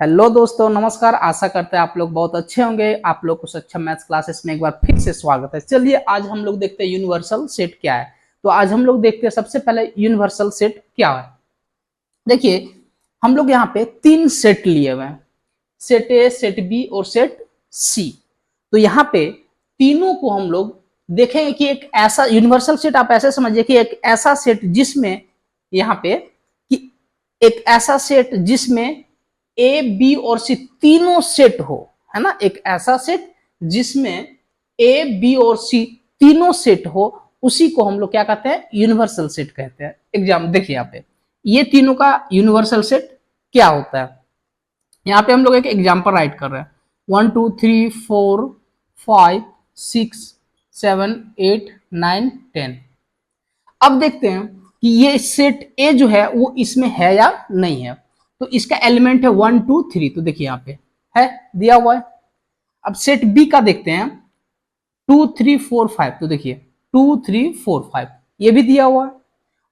Hello दोस्तों, नमस्कार। आशा करते हैं आप लोग बहुत अच्छे होंगे। आप लोग को सक्षम मैथ्स क्लासेस में एक बार फिर से स्वागत है। चलिए आज हम लोग देखते हैं यूनिवर्सल सेट क्या है। तो आज हम लोग देखते हैं सबसे पहले यूनिवर्सल सेट क्या है। देखिए हम लोग यहाँ पे तीन सेट लिए हुए हैं, सेट ए, सेट बी और सेट सी। तो यहाँ पे तीनों को हम लोग देखेंगे कि एक ऐसा यूनिवर्सल सेट, आप ऐसे समझिए कि एक ऐसा सेट जिसमें यहाँ पे कि एक ऐसा सेट जिसमें ए बी और सी तीनों सेट हो, है ना। एक ऐसा सेट जिसमें ए बी और सी तीनों सेट हो, उसी को हम लोग क्या कहते हैं, यूनिवर्सल सेट कहते हैं। एग्जाम देखिए यहाँ पे ये तीनों का यूनिवर्सल सेट क्या होता है। यहाँ पे हम लोग एक एग्जाम्पल राइट कर रहे हैं, 1 2 3 4 5 6 7 8 9 10। अब देखते हैं कि ये सेट ए जो है वो इसमें है या नहीं है। तो इसका एलिमेंट है 1 2 3, तो देखिए यहाँ पे है दिया हुआ है। अब सेट बी का देखते हैं 2 3 4 5, तो देखिए 2 3 4 5 ये भी दिया हुआ है।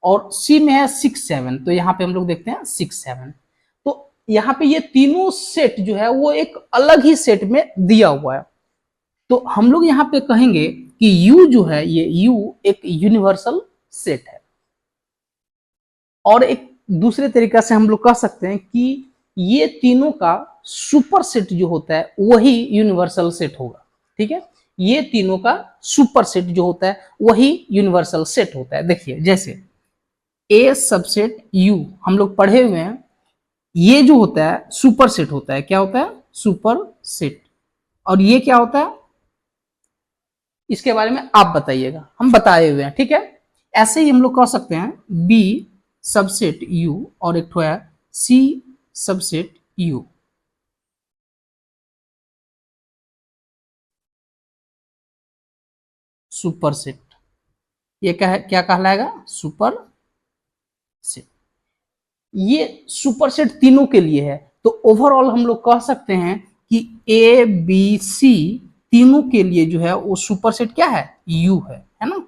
और सी में है 6 7, तो यहाँ पे हम लोग देखते हैं 6 7। तो यहाँ पे ये तीनों सेट जो है वो एक अलग ही सेट में दिया हुआ है। तो हम लोग यहाँ पे कहेंगे कि U जो है, ये U एक यूनिवर्सल सेट है। और एक दूसरे तरीका से हम लोग कह सकते हैं कि ये तीनों का सुपर सेट जो होता है वही यूनिवर्सल सेट होगा। ठीक है, ये तीनों का सुपर सेट जो होता है वही यूनिवर्सल सेट होता है। देखिए जैसे ए सबसेट यू हम लोग पढ़े हुए हैं, ये जो होता है सुपर सेट होता है। क्या होता है? Super set. और ये क्या होता है इसके बारे में आप बताइएगा, हम बताए हुए हैं। ठीक है, ऐसे ही हम लोग कह सकते हैं बी सबसेट यू और एक ठो है सी सबसेट यू। सुपर सेट, ये क्या कहलाएगा? Super set. ये सुपर सेट तीनों के लिए है। तो ओवरऑल हम लोग कह सकते हैं कि ए बी सी तीनों के लिए जो है वो सुपर सेट क्या है? यू है ना।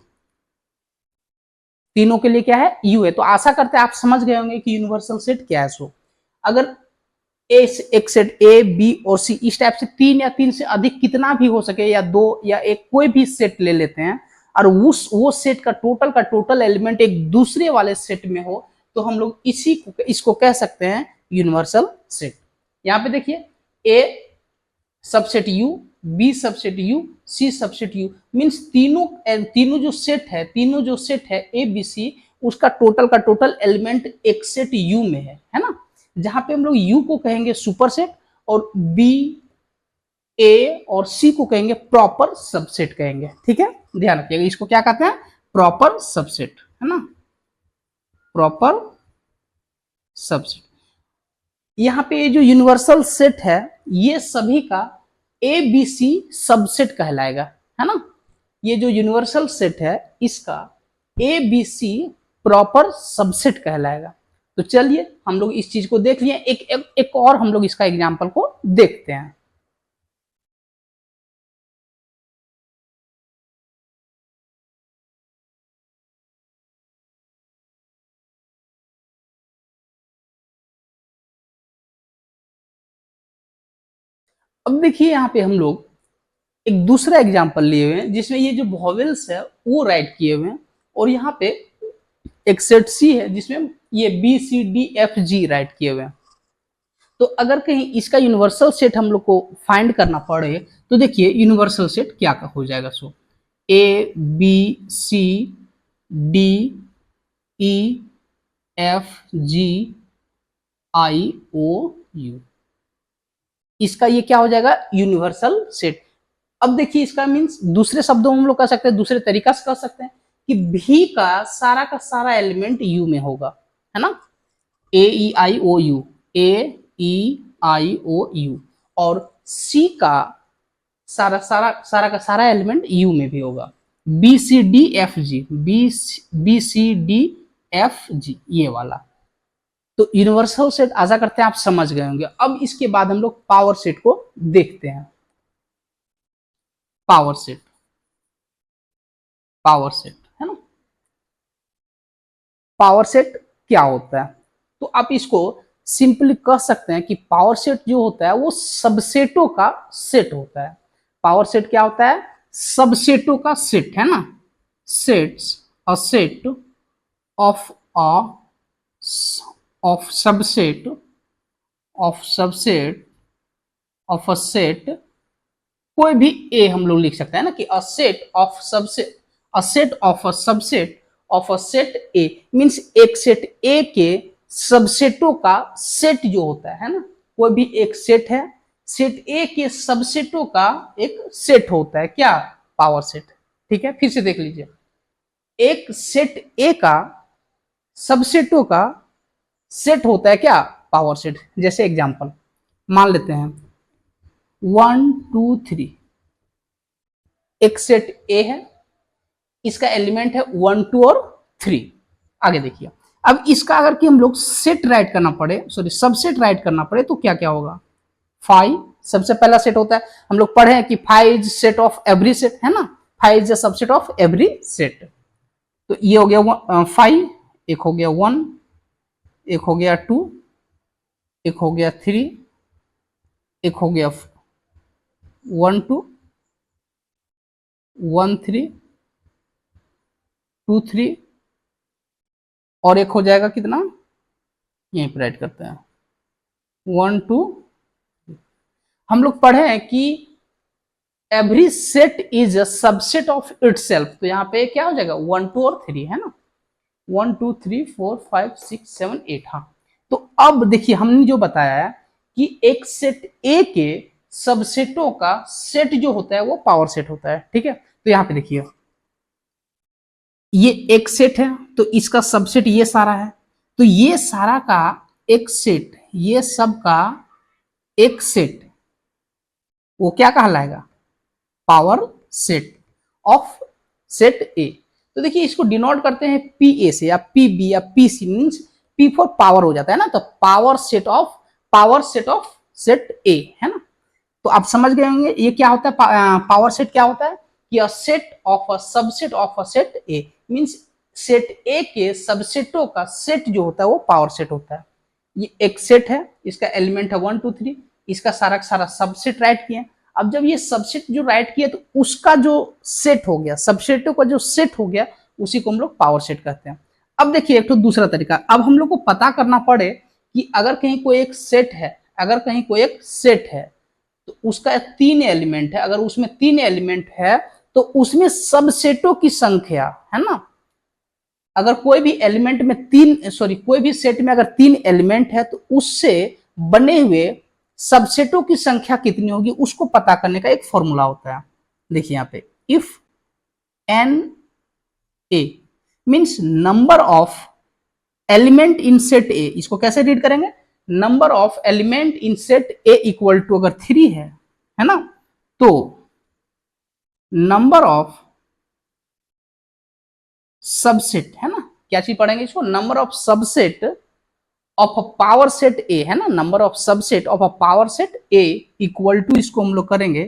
तीनों के लिए क्या है? यू है। तो आशा करते हैं आप समझ गए होंगे कि यूनिवर्सल सेट क्या है। सो अगर एक सेट ए बी और सी इस टाइप से तीन या तीन से अधिक कितना भी हो सके, या दो या एक कोई भी सेट ले लेते हैं, और उस वो सेट का टोटल एलिमेंट एक दूसरे वाले सेट में हो, तो हम लोग इसको कह सकते हैं यूनिवर्सल सेट। यहाँ पे देखिए A subset U, B subset U, C subset U, means तीनों जो सेट है ए बी सी, उसका टोटल एलिमेंट एक सेट यू में है ना। जहां पे हम लोग यू को कहेंगे सुपर सेट और बी ए और सी को कहेंगे प्रॉपर सबसेट कहेंगे। ठीक है, ध्यान रखिएगा, इसको क्या कहते हैं? प्रॉपर सबसेट, है ना, प्रॉपर सबसेट। यहाँ पे ये जो यूनिवर्सल सेट है ये सभी का ए बी सी सबसेट कहलाएगा, है ना। ये जो यूनिवर्सल सेट है इसका A B C proper subset कहलाएगा। तो चलिए हम लोग इस चीज को देख लिए। एक और हम लोग इसका एग्जाम्पल को देखते हैं। अब देखिए यहाँ पे हम लोग एक दूसरा एग्जाम्पल लिए हुए हैं जिसमें ये जो वॉवेल्स है वो राइट किए हुए हैं, और यहाँ पे एक सेट सी है जिसमें ये B C D F G right किए हुए हैं। तो अगर कहीं इसका यूनिवर्सल सेट हम लोग को फाइंड करना पड़े तो देखिए यूनिवर्सल सेट क्या का हो जाएगा। So A B C D E F G I O U, इसका ये क्या हो जाएगा? Universal set. अब देखिए इसका मीन्स दूसरे शब्दों में हम लोग कह सकते हैं, दूसरे तरीका से कह सकते हैं कि भी का सारा एलिमेंट यू में होगा, है ना। ए ई आई O you, A E I O you, और सी का सारा का सारा एलिमेंट यू में भी होगा। B C D F G, B C D F G, ये वाला। तो यूनिवर्सल सेट आशा करते हैं आप समझ गए होंगे। अब इसके बाद हम लोग पावर सेट को देखते हैं। पावर सेट, पावर सेट, है ना। पावर सेट क्या होता है? तो आप इसको सिंपली कह सकते हैं कि पावर सेट जो होता है वो सबसेटों का सेट होता है। पावर सेट क्या होता है? सबसेटों का सेट, है ना। Sets, a set of a of subset of subset of a set, कोई भी ए हम लोग लिख सकते हैं ना कि a set of subset, a set of a subset of a set A, means एक सेट ए के सबसेटों का सेट जो होता है ना, कोई भी एक सेट है, सेट ए के सबसेटों का एक सेट होता है, क्या? Power set. ठीक है, फिर से देख लीजिए, एक सेट ए का सबसेटों का सेट होता है क्या? Power set. जैसे एग्जांपल मान लेते हैं 1 2 3, एक सेट ए है, इसका एलिमेंट है 1 2 और 3। आगे देखिए, अब इसका अगर कि हम लोग सेट राइट करना पड़े, सॉरी सबसेट राइट करना पड़े, तो क्या क्या होगा? 5 सबसे पहला सेट होता है, हम लोग पढ़े हैं कि 5 is set of every set, है ना। 5 is a subset of every set. तो ये हो गया 5, एक हो गया 1, एक हो गया 2, एक हो गया 3, एक हो गया 1 2 1 3 2 3, और एक हो जाएगा कितना, यहीं पर राइट करते हैं 1 2। हम लोग पढ़े हैं कि every set is a subset of itself, तो यहाँ पे क्या हो जाएगा 1 2 और 3, है ना। 1 2 3 4 5 6 7 8। हाँ, तो अब देखिए हमने जो बताया है कि एक सेट ए के सबसेटों का सेट जो होता है वो पावर सेट होता है। ठीक है, तो यहाँ पे देखिए ये एक सेट है, तो इसका सबसेट ये सारा है, तो ये सारा का एक सेट, ये सब का एक सेट, वो क्या कहलाएगा? पावर सेट ऑफ सेट ए। तो देखिए इसको डिनोट करते हैं पी ए से, या पी बी, या P C, means P for power हो जाता है ना, तो power set of set A, है ना। तो आप समझ गए होंगे ये क्या होता है, पावर सेट क्या होता है कि a set of a subset of a set A, means set ए के सबसेटों का सेट जो होता है वो पावर सेट होता है। ये एक सेट है, इसका एलिमेंट है 1 2 3, इसका सारा का सारा सबसेट राइट किए। अब जब ये सबसेट जो राइट किया तो उसका जो सेट हो गया, सबसेटों का जो सेट हो गया, उसी को हम लोग पावर सेट कहते हैं। अब देखिए एक तो दूसरा तरीका, अब हम लोग को पता करना पड़े कि अगर कहीं कोई एक सेट है, अगर कहीं कोई एक सेट है तो उसका 3 एलिमेंट है, अगर उसमें 3 एलिमेंट है तो उसमें सबसेटों की संख्या, है ना, अगर कोई भी एलिमेंट में कोई भी सेट में अगर 3 एलिमेंट है तो उससे बने हुए सबसेटों की संख्या कितनी होगी उसको पता करने का एक फॉर्मूला होता है। देखिए यहाँ पे if n A means number of element in set A, इसको कैसे रीड करेंगे? Number of element in set A equal to अगर 3 है ना, तो नंबर ऑफ सबसेट, है ना, क्या चीज पढ़ेंगे इसको? Number of subset of a power set A, है ना, number of subset of a power set A equal to, इसको हम लोग करेंगे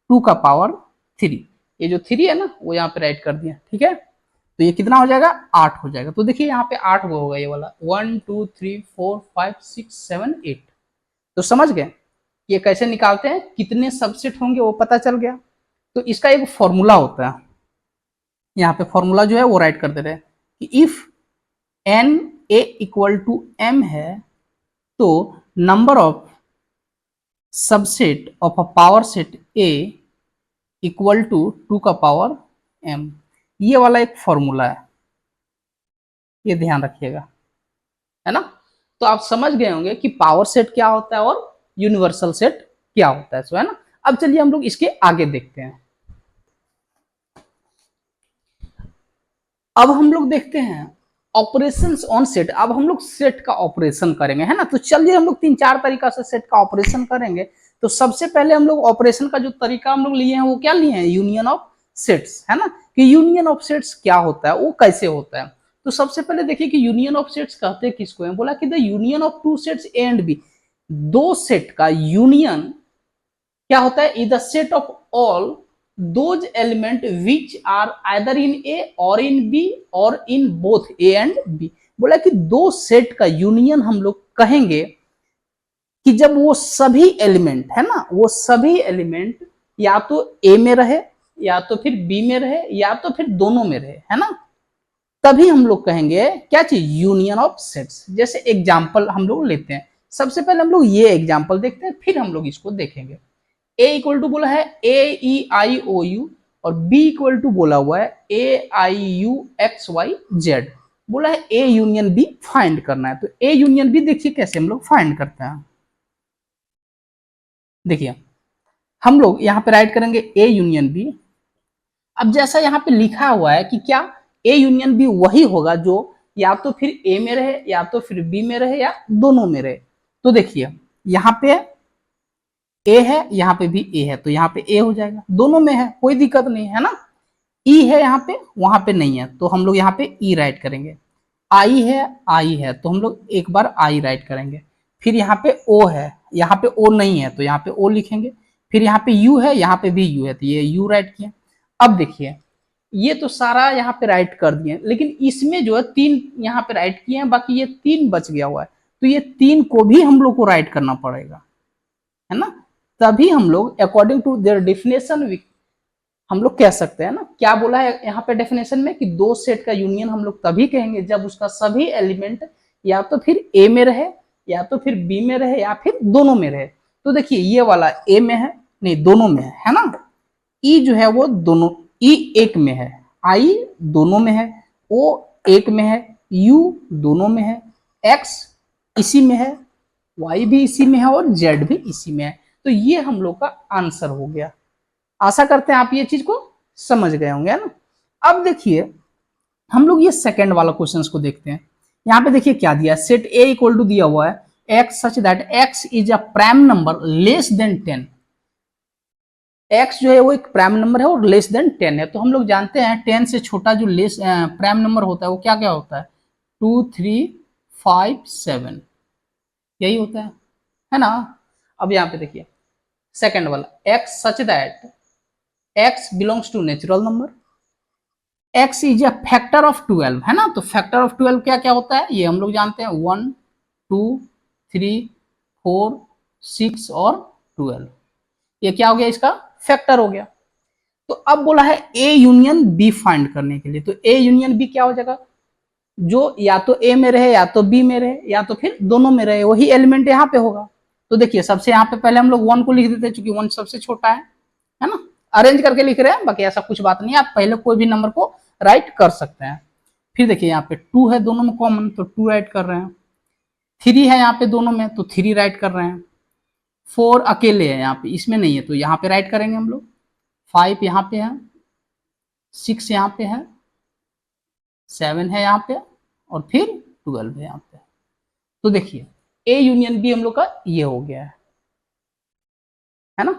2 का पावर 3। ये जो 3 है ना वो यहाँ पे राइट कर दिया। ठीक है, तो ये कितना हो जाएगा? 8 हो जाएगा। तो देखिए यहाँ पे 8 वो होगा, ये वाला 1 2 3 4 5 6 7 8। तो समझ गए ये कैसे निकालते हैं, कितने सबसेट होंगे वो पता चल गया। तो इसका एक फॉर्मूला होता है, यहाँ पे फॉर्मूला जो है वो राइट कर दे रहे हैं कि if n A equal to M है तो number of subset of a power set A equal to 2 का पावर एम। ये वाला एक फॉर्मूला है, ये ध्यान रखिएगा, है ना। तो आप समझ गए होंगे कि पावर सेट क्या होता है और यूनिवर्सल सेट क्या होता है, सो है ना। अब चलिए हम लोग इसके आगे देखते हैं। अब हम लोग देखते हैं ऑपरेशंस ऑन सेट। अब हम लोग सेट का ऑपरेशन करेंगे, है ना। तो चलिए हम लोग 3 4 तरीका से सेट का ऑपरेशन करेंगे। तो सबसे पहले हम लोग ऑपरेशन का जो तरीका हम लोग लिए हैं वो क्या लिए हैं? यूनियन ऑफ सेट्स, है ना। कि यूनियन ऑफ सेट्स क्या होता है, वो कैसे होता है। तो सबसे पहले देखिए कि यूनियन ऑफ सेट्स कहते हैं किसको है। बोला कि the union of two sets A and B, दो सेट का यूनियन क्या होता है? Is the set of all those element which are either in A or in B or in both A and B। बोला कि दो set का union हम लोग कहेंगे कि जब वो सभी एलिमेंट है ना, वो सभी एलिमेंट या तो ए में रहे या तो फिर बी में रहे या तो फिर दोनों में रहे, है ना, तभी हम लोग कहेंगे क्या चीज, यूनियन ऑफ सेट्स। जैसे एग्जांपल हम लोग लेते हैं, सबसे पहले हम लोग ये एग्जांपल देखते हैं, फिर हम लोग इसको देखेंगे। ए इक्वल टू बोला है ए ई आई ओ यू और बी इक्वल टू बोला हुआ है ए आई यू एक्स वाई जेड। बोला है ए यूनियन बी फाइंड करना है। तो ए यूनियन बी देखिए कैसे हम लोग फाइंड करते हैं। देखिए हम लोग यहाँ पे राइट करेंगे ए यूनियन बी। अब जैसा यहाँ पे लिखा हुआ है कि क्या ए यूनियन बी वही होगा जो या तो फिर ए में रहे या तो फिर बी में रहे या दोनों में रहे। तो देखिए यहाँ पे ए है, यहाँ पे भी ए है, तो यहाँ पे ए हो जाएगा, दोनों में है कोई दिक्कत नहीं है ना। ई है यहाँ पे, वहां पे नहीं है, तो हम लोग यहाँ पे ई राइट करेंगे। आई है तो हम लोग एक बार आई राइट करेंगे। फिर यहाँ पे ओ है, यहाँ पे ओ नहीं है तो यहाँ पे ओ लिखेंगे। फिर यहाँ पे यू है, यहाँ पे भी यू है, तो ये यू राइट किए। अब देखिए ये तो सारा यहाँ पे राइट कर दिए, लेकिन इसमें जो है तीन यहाँ पे राइट किए हैं, बाकी ये तीन बच गया हुआ है, तो ये तीन को भी हम लोग को राइट करना पड़ेगा, है ना। तभी हम लोग अकॉर्डिंग टू देयर डेफिनेशन हम लोग कह सकते हैं ना, क्या बोला है यहाँ पे डेफिनेशन में कि दो सेट का यूनियन हम लोग तभी कहेंगे जब उसका सभी एलिमेंट या तो फिर ए में रहे या तो फिर बी में रहे या फिर दोनों में रहे। तो देखिए ये वाला ए में है, नहीं दोनों में है ना। ई जो है वो दोनों, ई एक में है, आई दोनों में है, ओ एक में है, यू दोनों में है, एक्स इसी में है, वाई भी इसी में है और जेड भी इसी में है। तो ये हम लोग का आंसर हो गया। आशा करते हैं आप ये चीज को समझ गए होंगे, है ना। अब देखिए हम लोग ये सेकंड वाला क्वेश्चन को देखते हैं। यहाँ पे देखिए क्या दिया है, सेट ए इक्वल टू दिया हुआ है x such that x is a prime number less than 10। X जो है वो एक प्राइम नंबर है और लेस देन 10 है। तो हम लोग जानते हैं 10 से छोटा जो लेस प्राइम नंबर होता है वो क्या क्या होता है, 2 3 5 7, यही होता है ना। अब यहाँ पे देखिए सेकंड वाला, x such that x belongs to natural number, x is a factor of 12, है ना। तो फैक्टर ऑफ 12 क्या क्या होता है ये हम लोग जानते हैं, 1 2 3 4 6 और 12, ये क्या हो गया, इसका फैक्टर हो गया। तो अब बोला है ए यूनियन बी फाइंड करने के लिए, तो ए यूनियन बी क्या हो जाएगा, जो या तो ए में रहे या तो बी में रहे या तो फिर दोनों में रहे, वही एलिमेंट यहाँ पे होगा। तो देखिए सबसे यहाँ पे पहले हम लोग 1 को लिख देते हैं, क्योंकि 1 सबसे छोटा है ना, अरेंज करके लिख रहे हैं, बाकी ऐसा कुछ बात नहीं है, आप पहले कोई भी नंबर को राइट कर सकते हैं। फिर देखिए यहाँ पे 2 है दोनों में कॉमन, तो 2 राइट कर रहे हैं। 3 है यहाँ पे दोनों में, तो 3 राइट कर रहे हैं। 4 अकेले है यहाँ पे, इसमें नहीं है, तो यहाँ पे राइट करेंगे हम लोग। 5 यहाँ पे है, 6 यहाँ पे है, 7 है यहाँ पे और फिर 12 है यहाँ पे। तो देखिए ए यूनियन बी हम लोग का ये हो गया है ना।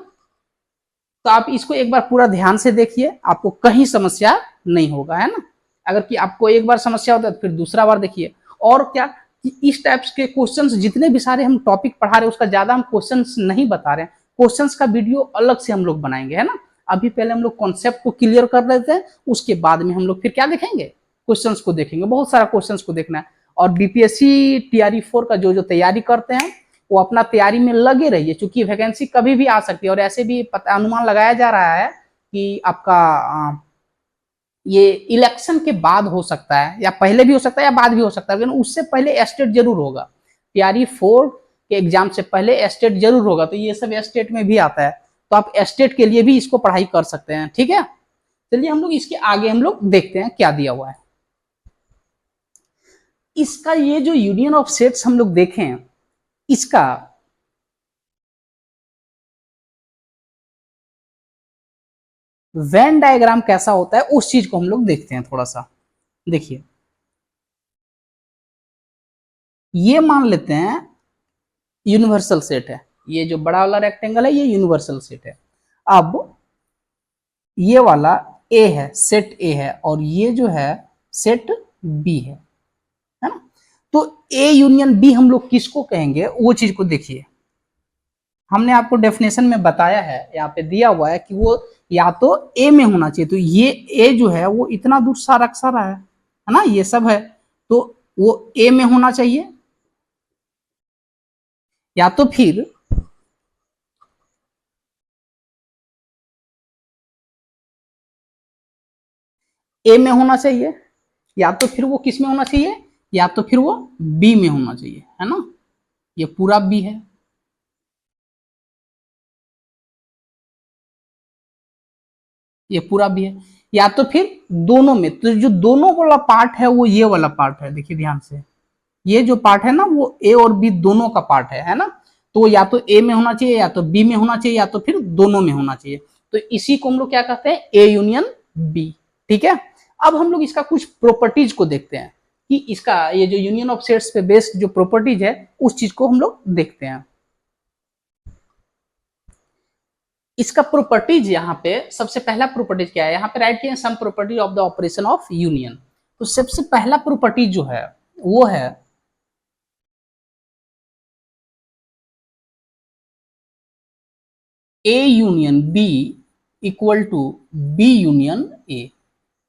तो आप इसको एक बार पूरा ध्यान से देखिए, आपको कहीं समस्या नहीं होगा, है ना। अगर कि आपको एक बार समस्या होता है तो फिर दूसरा बार देखिए। और क्या कि इस टाइप्स के क्वेश्चंस जितने भी सारे हम टॉपिक पढ़ा रहे हैं उसका ज्यादा हम क्वेश्चंस नहीं बता रहे हैं, क्वेश्चंस का वीडियो अलग से हम लोग बनाएंगे, है ना। अभी पहले हम लोग कॉन्सेप्ट को क्लियर कर लेते हैं, उसके बाद में हम लोग फिर क्या देखेंगे, क्वेश्चंस को देखेंगे। बहुत सारा क्वेश्चंस को देखना है। और बीपीएससी टीआरई 4 का जो तैयारी करते हैं वो अपना तैयारी में लगे रहिए, क्योंकि वैकेंसी कभी भी आ सकती है। और ऐसे भी अनुमान लगाया जा रहा है कि आपका ये इलेक्शन के बाद हो सकता है, या पहले भी हो सकता है या बाद भी हो सकता है, लेकिन उससे पहले एस्टेट जरूर होगा। टीआरई 4 के एग्जाम से पहले एस्टेट जरूर होगा, तो ये सब एस्टेट में भी आता है, तो आप एस्टेट के लिए भी इसको पढ़ाई कर सकते हैं, ठीक है। चलिए हम लोग इसके आगे हम लोग देखते हैं क्या दिया हुआ है। इसका ये जो यूनियन ऑफ सेट्स हम लोग देखें, इसका वेन डायग्राम कैसा होता है उस चीज को हम लोग देखते हैं थोड़ा सा। देखिए ये मान लेते हैं यूनिवर्सल सेट है, ये जो बड़ा वाला रेक्टेंगल है ये यूनिवर्सल सेट है। अब ये वाला ए है, सेट ए है, और ये जो है सेट बी है ना। तो ए यूनियन बी हम लोग किसको कहेंगे वो चीज को देखिए। हमने आपको डेफिनेशन में बताया है, यहाँ पे दिया हुआ है कि वो या तो ए में होना चाहिए, तो ये ए जो है वो इतना दूर सा रख सा रहा है ना, ये सब है, तो वो ए में होना चाहिए, या तो फिर ए में होना चाहिए, या तो फिर वो किस में होना चाहिए, या तो फिर वो बी में होना चाहिए, है ना। ये पूरा बी है, ये पूरा बी है, या तो फिर दोनों में। तो जो दोनों वाला पार्ट है वो ये वाला पार्ट है, देखिए ध्यान से, ये जो पार्ट है ना वो ए और बी दोनों का पार्ट है ना। तो या तो ए में होना चाहिए, या तो बी में होना चाहिए, या तो फिर दोनों में होना चाहिए। तो इसी को हम लोग क्या कहते हैं, ए यूनियन बी। ठीक है, अब हम लोग इसका कुछ प्रॉपर्टीज को देखते हैं कि इसका ये जो यूनियन ऑफ सेट्स पे बेस्ड जो प्रॉपर्टीज है उस चीज को हम लोग देखते हैं। इसका प्रॉपर्टीज यहाँ पे सबसे पहला प्रॉपर्टीज क्या है, यहाँ पे राइट किए हैं some property of the operation of union. तो सबसे पहला प्रॉपर्टी जो है वो है A union B equal to B union A.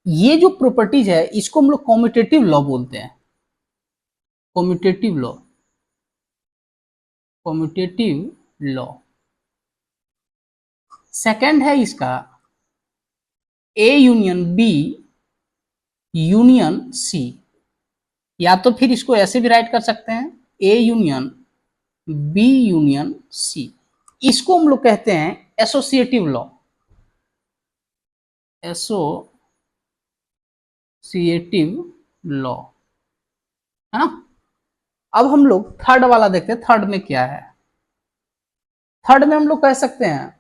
ये जो प्रॉपर्टीज है इसको हम लोग कॉम्यूटेटिव लॉ बोलते हैं, commutative law, commutative law. Second है इसका A union B union C, या तो फिर इसको ऐसे भी राइट कर सकते हैं A union B union C. इसको हम लोग कहते हैं एसोसिएटिव लॉ, एसोसिएटिव लॉ, है ना। अब हम लोग थर्ड वाला देखते हैं, थर्ड में क्या है। थर्ड में हम लोग कह सकते हैं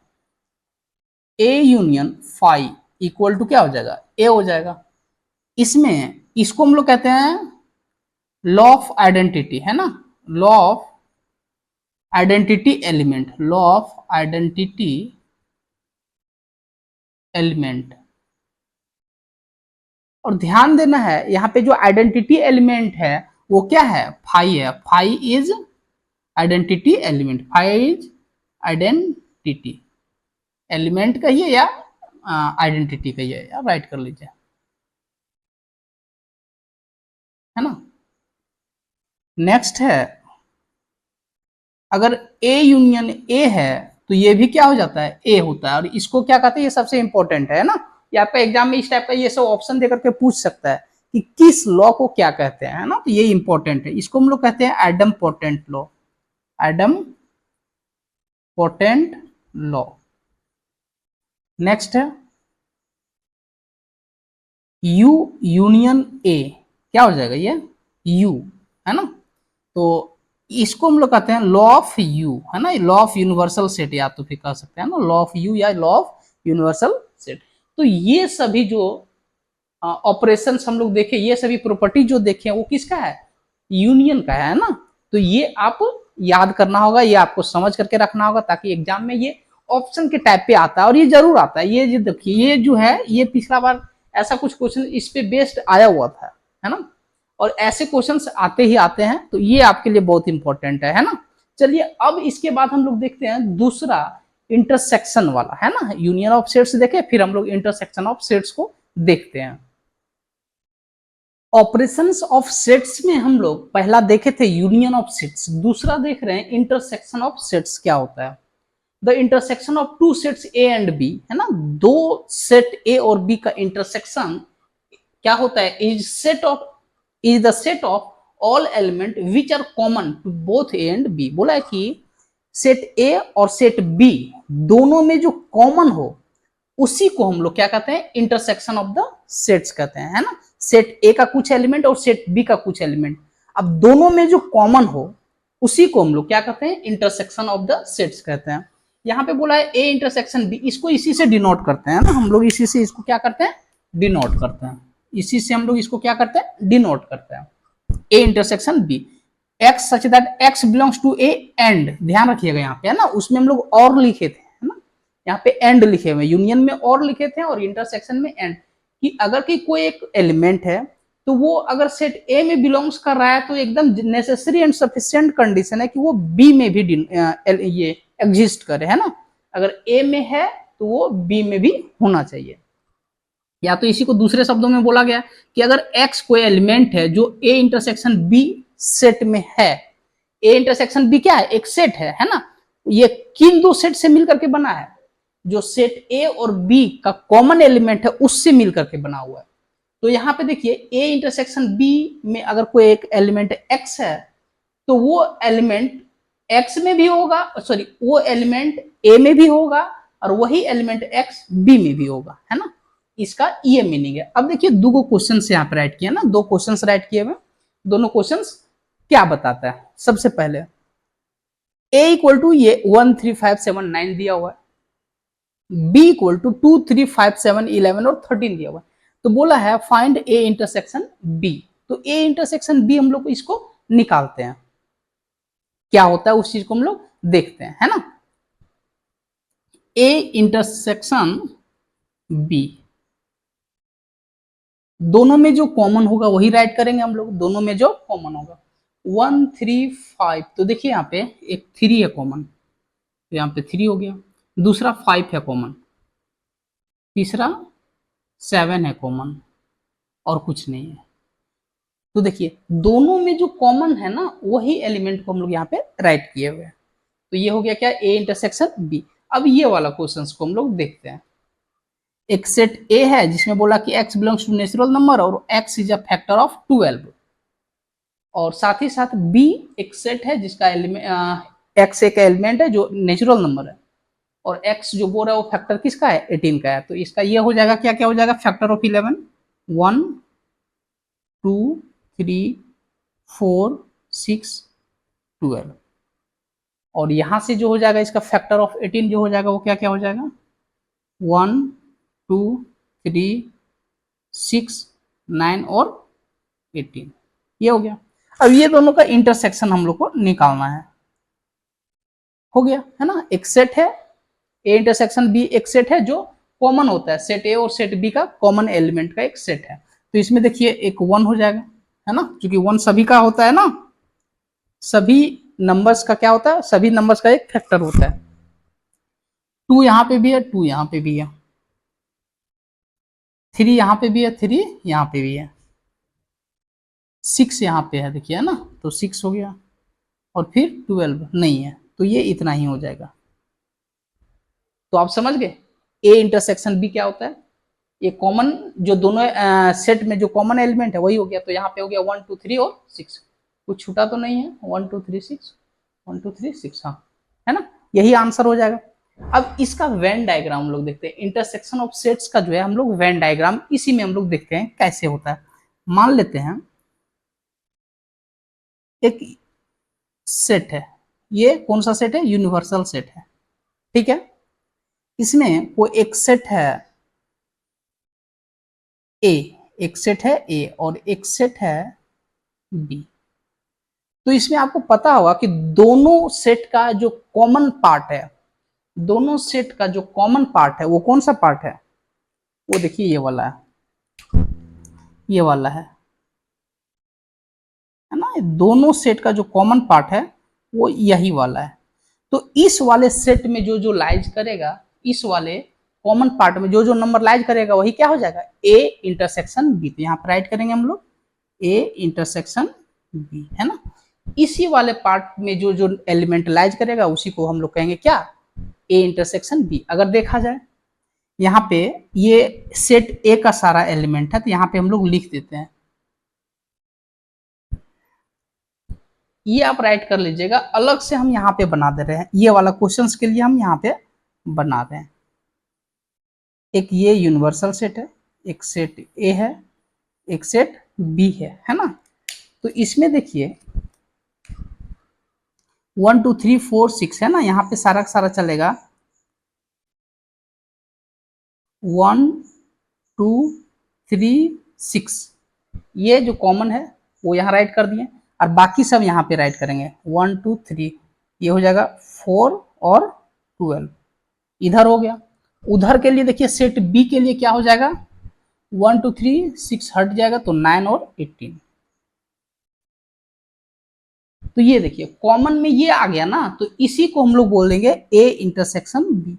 A union phi equal to क्या हो जाएगा, ए हो जाएगा। इसमें इसको हम लोग कहते हैं लॉ ऑफ आइडेंटिटी, है ना, law of identity element, law of identity element. और ध्यान देना है यहाँ पे जो आइडेंटिटी एलिमेंट है वो क्या है, फाई है। Phi is identity element, phi is identity element कहिए या आइडेंटिटी कहिए, या राइट कर लीजिए, है ना। नेक्स्ट है अगर ए यूनियन ए है तो ये भी क्या हो जाता है, ए होता है। और इसको क्या कहते हैं, ये सबसे इंपॉर्टेंट है ना, ये आपका एग्जाम में इस टाइप का ये सब ऑप्शन देकर के पूछ सकता है कि किस लॉ को क्या कहते हैं, है ना। तो ये इंपॉर्टेंट है, इसको हम लोग कहते हैं Adam potent law, Adam potent law. Next है यू यूनियन ए, क्या हो जाएगा ये, यू, है ना। तो इसको हम लोग कहते हैं लॉ ऑफ यू, है ना, लॉ ऑफ यूनिवर्सल सेट, या तो फिर कह सकते हैं ना लॉ ऑफ यू या लॉ ऑफ यूनिवर्सल सेट। तो ये सभी जो ऑपरेशंस हम लोग देखे, ये सभी प्रॉपर्टी जो देखे वो किसका है, यूनियन का है ना। तो ये आप याद करना होगा, ये आपको समझ करके रखना होगा, ताकि एग्जाम में ये ऑप्शन के टाइप पे आता है और ये जरूर आता है। ये देखिए ये जो है ये पिछला बार ऐसा कुछ क्वेश्चन इस पे बेस्ड आया हुआ था, है ना। और ऐसे क्वेश्चंस आते ही आते हैं, तो ये आपके लिए बहुत इंपॉर्टेंट है ना। चलिए अब इसके बाद हम लोग देखते हैं दूसरा इंटरसेक्शन वाला, है ना। यूनियन ऑफ सेट्स देखे, फिर हम लोग इंटरसेक्शन ऑफ सेट्स को देखते हैं। ऑपरेशंस ऑफ सेट्स में हम लोग पहला देखे थे यूनियन ऑफ सेट्स, दूसरा देख रहे हैं इंटरसेक्शन ऑफ सेट्स क्या होता है। The intersection of two sets A and B, है ना, दो सेट ए और बी का इंटरसेक्शन क्या होता है, is the set of all element which are common to both A and B. बोला है कि सेट ए और सेट बी दोनों में जो कॉमन हो उसी को हम लोग क्या कहते हैं, इंटरसेक्शन ऑफ द सेट्स कहते हैं, है ना। सेट ए का कुछ एलिमेंट और सेट बी का कुछ एलिमेंट, अब दोनों में जो कॉमन हो उसी को हम लोग क्या कहते हैं, इंटरसेक्शन ऑफ द सेट्स कहते हैं। यहाँ पे बोला है ए इंटरसेक्शन बी, इसको इसी से डिनोट करते हैं ना हम लोग, इसी से इसको क्या करते हैं, डिनोट करते हैं, इसी से हम लोग इसको क्या करते हैं, डिनोट करते हैं। A intersection B, x such that x belongs to A and, ध्यान रखिएगा यहाँ पे, है ना, उसमें हम लोग और लिखे थे, है ना, यहाँ पे एंड लिखे हुए, यूनियन में और लिखे थे और इंटरसेक्शन में एंड, कि अगर कि कोई एक एलिमेंट है तो वो अगर सेट ए में बिलोंग्स कर रहा है तो एकदम नेसेसरी एंड सफिशिएंट कंडीशन है कि वो बी में भी ये एग्जिस्ट करे, है ना। अगर ए में है तो वो बी में भी होना चाहिए। या तो इसी को दूसरे शब्दों में बोला गया कि अगर x कोई एलिमेंट है जो a इंटरसेक्शन b सेट में है, a इंटरसेक्शन b क्या है, एक सेट है ना, ये किन दो सेट से मिलकर के बना है, जो सेट a और b का कॉमन एलिमेंट है उससे मिलकर के बना हुआ है। तो यहाँ पे देखिए a इंटरसेक्शन b में अगर कोई एक एलिमेंट x है तो वो एलिमेंट x में भी होगा, सॉरी वो एलिमेंट a में भी होगा और वही एलिमेंट x b में भी होगा, है ना, इसका ये मीनिंग है। अब देखिए दो क्वेश्चन यहाँ पे राइट किए ना, दो क्वेश्चन राइट किए हुए, दोनों क्वेश्चन क्या बताता है। सबसे पहले a इक्वल टू ये 13579 दिया हुआ है, b इक्वल टू 23571 और 13 दिया हुआ है, तो बोला है फाइंड a इंटरसेक्शन b। तो a इंटरसेक्शन b हम लोग इसको निकालते हैं, क्या होता है उस चीज को हम लोग देखते हैं, है ना। a इंटरसेक्शन b, दोनों में जो कॉमन होगा वही राइट करेंगे हम लोग, दोनों में जो कॉमन होगा 135, तो देखिए यहाँ पे एक 3 है कॉमन, तो यहाँ पे 3 हो गया, दूसरा 5 है कॉमन, तीसरा 7 है कॉमन और कुछ नहीं है। तो देखिए दोनों में जो कॉमन है ना वही एलिमेंट को हम लोग यहाँ पे राइट किए हुए हैं। तो ये हो गया क्या, a इंटरसेक्शन b। अब ये वाला क्वेश्चन को हम लोग देखते हैं। एक सेट a है जिसमें बोला कि x belongs to natural number और x is a factor of 12, और साथ ही साथ b एक सेट है जिसका x एक एलिमेंट है जो नेचुरल नंबर है और x जो बोल रहा है वो फैक्टर किसका है, 18 का है। तो इसका ये हो जाएगा क्या, क्या हो जाएगा, फैक्टर ऑफ 11, 1 2 3 4 6 12, और यहां से जो हो जाएगा इसका फैक्टर ऑफ 18 जो हो जाएगा वो क्या क्या हो जाएगा, 1 2 3 6 9 और 18, ये हो गया। अब ये दोनों का इंटरसेक्शन हम लोग को निकालना है, हो गया है ना। एक सेट है a इंटरसेक्शन b, एक सेट है जो कॉमन होता है, सेट a और सेट b का कॉमन एलिमेंट का एक सेट है। तो इसमें देखिए एक 1 हो जाएगा, है ना, क्योंकि 1 सभी का होता है ना, सभी नंबर्स का क्या होता है, सभी नंबर्स का एक फैक्टर होता है। 2 यहाँ पे भी है, 2 यहाँ पे भी है, 3 यहाँ पे भी है, 3 यहाँ पे भी है, 6 यहाँ पे है, देखिए है ना, तो 6 हो गया, और फिर 12 नहीं है, तो ये इतना ही हो जाएगा। तो आप समझ गए a इंटरसेक्शन b क्या होता है, ये कॉमन जो दोनों सेट में जो कॉमन एलिमेंट है वही हो गया। तो यहाँ पे हो गया 1 2 3 और 6, कुछ छूटा तो नहीं है, 1 2 3 6 1 2 3 6, हाँ है ना, यही आंसर हो जाएगा। अब इसका वेन डायग्राम हम लोग देखते हैं, इंटरसेक्शन ऑफ सेट्स का जो है हम लोग वेन डायग्राम इसी में हम लोग देखते हैं कैसे होता है। मान लेते हैं एक सेट है, ये कौन सा सेट है, यूनिवर्सल सेट है, ठीक है। इसमें कोई एक सेट है a, एक सेट है a और एक सेट है b। तो इसमें आपको पता होगा कि दोनों सेट का जो कॉमन पार्ट है, दोनों सेट का जो कॉमन पार्ट है वो कौन सा पार्ट है, वो देखिए ये वाला है, ये वाला है ना, दोनों सेट का जो कॉमन पार्ट है वो यही वाला है। तो इस वाले सेट में जो जो लाइज करेगा, इस वाले कॉमन पार्ट में जो जो नंबर लाइज करेगा वही क्या हो जाएगा, a इंटरसेक्शन b। तो यहाँ पर राइट करेंगे हम लोग a इंटरसेक्शन b, है ना। इसी वाले पार्ट में जो जो एलिमेंट लाइज करेगा उसी को हम लोग कहेंगे क्या, a इंटरसेक्शन b। अगर देखा जाए यहाँ पे ये सेट a का सारा एलिमेंट है, तो यहाँ पे हम लोग लिख देते हैं, ये आप राइट कर लीजिएगा, अलग से हम यहाँ पे बना दे रहे हैं, ये वाला क्वेश्चंस के लिए हम यहाँ पे बना रहे हैं। एक ये यूनिवर्सल सेट है, एक सेट ए है, एक सेट बी है ना। तो इसमें देखिए 1 2 3 4 6 है ना, यहाँ पे सारा सारा चलेगा 1 2 3 6, ये जो कॉमन है वो यहाँ राइट कर दिए, और बाकी सब यहाँ पे राइट करेंगे 1 2 3, ये हो जाएगा 4 और 12, इधर हो गया। उधर के लिए देखिए सेट बी के लिए क्या हो जाएगा, 1 2 3 6 हट जाएगा तो 9 और 18। तो ये देखिए कॉमन में ये आ गया ना, तो इसी को हम लोग बोल देंगे a इंटरसेक्शन b,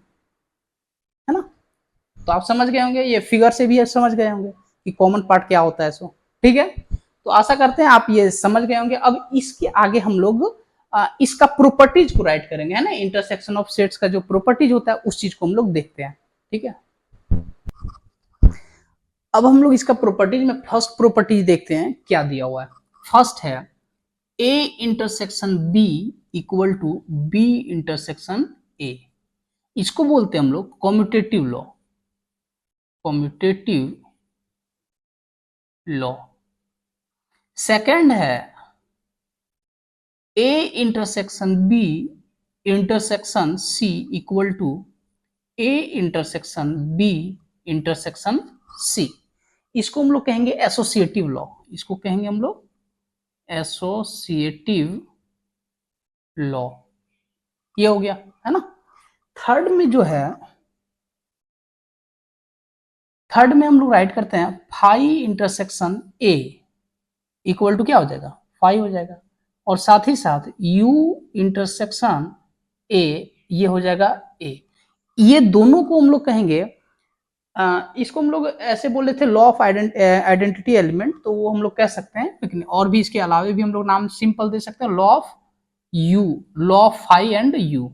है ना। तो आप समझ गए होंगे, ये फिगर से भी समझ गए होंगे कि कॉमन पार्ट क्या होता है। सो ठीक है, तो आशा करते हैं आप ये समझ गए होंगे। अब इसके आगे हम लोग इसका प्रॉपर्टीज को राइट करेंगे, है ना। इंटरसेक्शन ऑफ सेट्स का जो प्रॉपर्टीज होता है उस चीज को हम लोग देखते हैं। ठीक है, अब हम लोग इसका प्रॉपर्टीज में फर्स्ट प्रॉपर्टीज देखते हैं क्या दिया हुआ है। फर्स्ट है A intersection B equal to B intersection A. इसको बोलते हैं हम लोग commutative law, commutative law. Second है A intersection B intersection C equal to A intersection B intersection C. इसको हम लोग कहेंगे एसोसिएटिव लॉ, इसको कहेंगे हम लोग एसोसिएटिव लॉ। ये हो गया, है ना। थर्ड में जो है, थर्ड में हम लोग राइट करते हैं phi intersection A equal to क्या हो जाएगा, फाई हो जाएगा। और साथ ही साथ यू इंटरसेक्शन ए ये हो जाएगा ए। ये दोनों को हम लोग कहेंगे, इसको हम लोग ऐसे बोले थे लॉ ऑफ आइडेंटिटी एलिमेंट, तो वो हम लोग कह सकते हैं, लेकिन और भी इसके अलावा भी हम लोग नाम सिंपल दे सकते हैं, law of U, law of phi and U,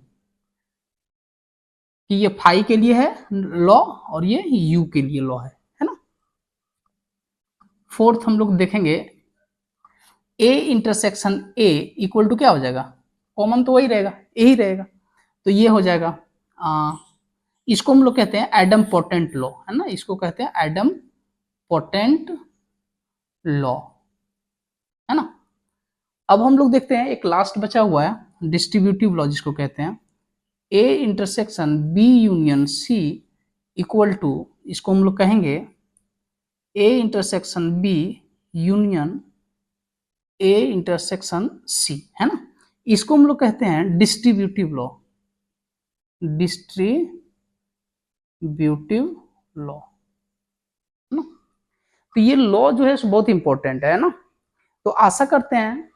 कि ये फाई के लिए है लॉ और ये यू के लिए लॉ है ना। फोर्थ हम लोग देखेंगे A intersection A equal to क्या हो जाएगा, कॉमन तो वही रहेगा, ए ही रहेगा, तो ये हो जाएगा इसको हम लोग कहते हैं एडम पोटेंट लॉ, है ना। इसको कहते हैं एडम पोटेंट लॉ, है ना। अब हम लोग देखते हैं एक लास्ट बचा हुआ है डिस्ट्रीब्यूटिव लॉ, जिसको कहते हैं A intersection B union C equal to, इसको हम लोग कहेंगे A intersection B union A intersection C, है ना। इसको हम लोग कहते हैं डिस्ट्रीब्यूटिव लॉ, डिस्ट्रीब्यूटिव लॉ, है ना। तो ये लॉ जो है बहुत इंपॉर्टेंट है ना। तो आशा करते हैं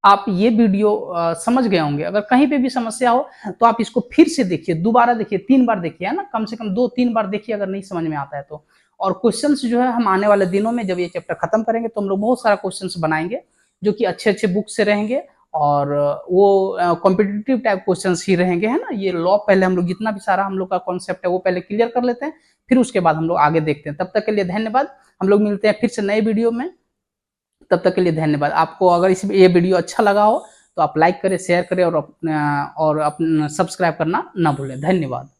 आप ये वीडियो समझ गए होंगे। अगर कहीं पे भी समस्या हो तो आप इसको फिर से देखिए, दोबारा देखिए, 3 बार देखिए, है ना, कम से कम 2-3 बार देखिए अगर नहीं समझ में आता है तो। और क्वेश्चंस जो है हम आने वाले दिनों में जब ये चैप्टर खत्म करेंगे तो हम लोग बहुत सारा क्वेश्चंस बनाएंगे जो कि अच्छे अच्छे बुक से रहेंगे, और वो कॉम्पिटिटिव टाइप क्वेश्चंस ही रहेंगे, है ना। ये लॉ पहले हम लोग जितना भी सारा हम लोग का कॉन्सेप्ट है वो पहले क्लियर कर लेते हैं, फिर उसके बाद हम लोग आगे देखते हैं। तब तक के लिए धन्यवाद, हम लोग मिलते हैं फिर से नए वीडियो में। तब तक के लिए धन्यवाद। आपको अगर ये वीडियो अच्छा लगा हो तो आप लाइक करें, शेयर करें और अपना सब्सक्राइब करना ना भूलें। धन्यवाद।